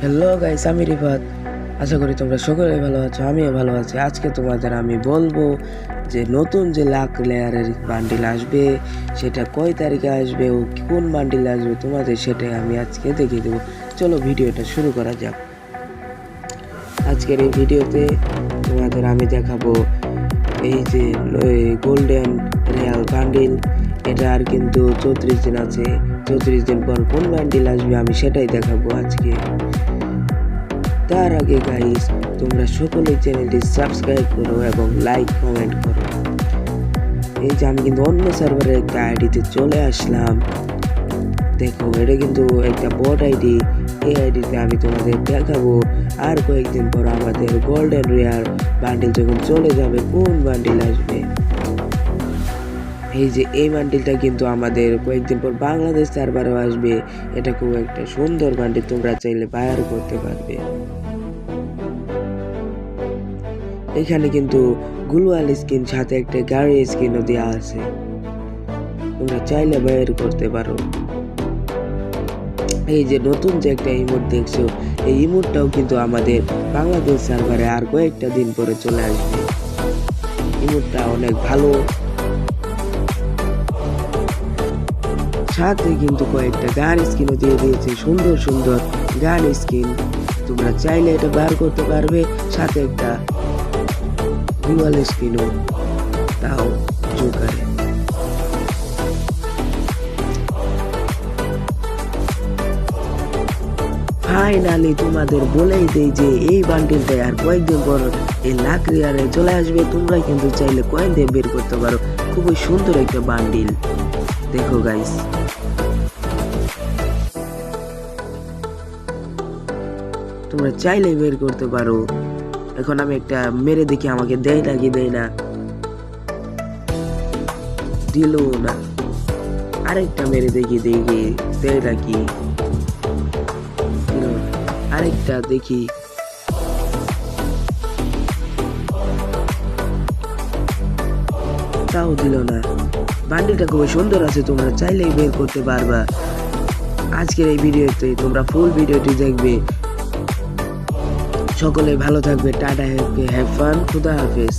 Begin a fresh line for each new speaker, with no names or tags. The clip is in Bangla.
হ্যালো গাইস, আমি রিফাত। আশা করি তোমরা সকলেই ভালো আছো, আমিও ভালো আছি। আজকে তোমাদের আমি বলবো যে নতুন যে লাখ লেয়ারের বান্ডিল আসবে সেটা কয় তারিখে আসবে ও কোন বান্ডিল আসবে তোমাদের সেটাই আমি আজকে দেখিয়ে দেবো। চলো ভিডিওটা শুরু করা যাক। আজকের এই ভিডিওতে তোমাদের আমি দেখাবো এই যে গোল্ডেন রিয়াল বান্ডিল। এটা আর কিন্তু 34 দিন আছে। 34 দিন পর কোন বান্ডিল আসবে আমি সেটাই দেখাবো আজকে। তার আগে গাইস, তোমরা সকলেই চ্যানেলটি সাবস্ক্রাইব করো এবং লাইক কমেন্ট করো। এই যে আমি কিন্তু অন্য সার্ভারের একটা আইডিতে চলে আসলাম। দেখো, এটা কিন্তু একটা বট আইডি। এই আইডিতে আমি তোমাদের দেখাবো আর কয়েকদিন পর আমাদের গোল্ডেন রেয়ার বান্ডিল যখন চলে যাবে কোন বান্ডিল আসবে। এই যে এই বান্ডিলটা কিন্তু আমাদের কয়েকদিন পর বাংলাদেশ সার্ভারেও আসবে। এটা খুব একটা সুন্দর বান্ডিল, তোমরা চাইলে বায়ার করতে পারবে। এখানে কিন্তু গ্লোয়াল স্কিন সাথে একটা গাড়ি স্কিনও দেওয়া আছে, তোমরা চাইলে বাইর করতে পারো। এই যে নতুন যে একটা ইমোট দেখছো, এই ইমোটটাও কিন্তু আমাদের বাংলাদেশ সার্ভারে আর কয়েকটা দিন পরে চলে আসবে। ইমোটটা অনেক ভালো, সাথে কিন্তু কয়েকটা গান স্কিনও দিয়ে দিয়েছে, সুন্দর সুন্দর গান স্কিন। তোমরা চাইলে এটা বার করতে পারবে, সাথে একটা গ্লোয়াল স্কিনও, তাও জোকারে। ফাইনালি তোমাদের বলেই দেই যে এই বান্ডিলটা আর কয়েকদিন পর এই লাখ রিয়ারে চলে আসবে। তোমরা কিন্তু চাইলে কয়েন দিয়ে বের করতে পারো। খুবই সুন্দর একটা বান্ডিল, দেখো গাইস। তোমরা চাইলে বের করতে পারো। এখন আমি একটা মেরে দেখি আমাকে দেয় নাকি দেয় না। দিল না। আরেকটা মেরে দেখি দেখি দেয় নাকি। আরেকটা দেখি, তাও দিল না। বান্ডিলটা খুবই সুন্দর আছে, তোমরা চাইলেই বের করতে পারবা। আজকের এই ভিডিওতে তোমরা ফুল ভিডিওটি দেখবে। সকলে ভালো থাকবে। টাটা, হ্যাভ ফান, খুদা হাফেজ।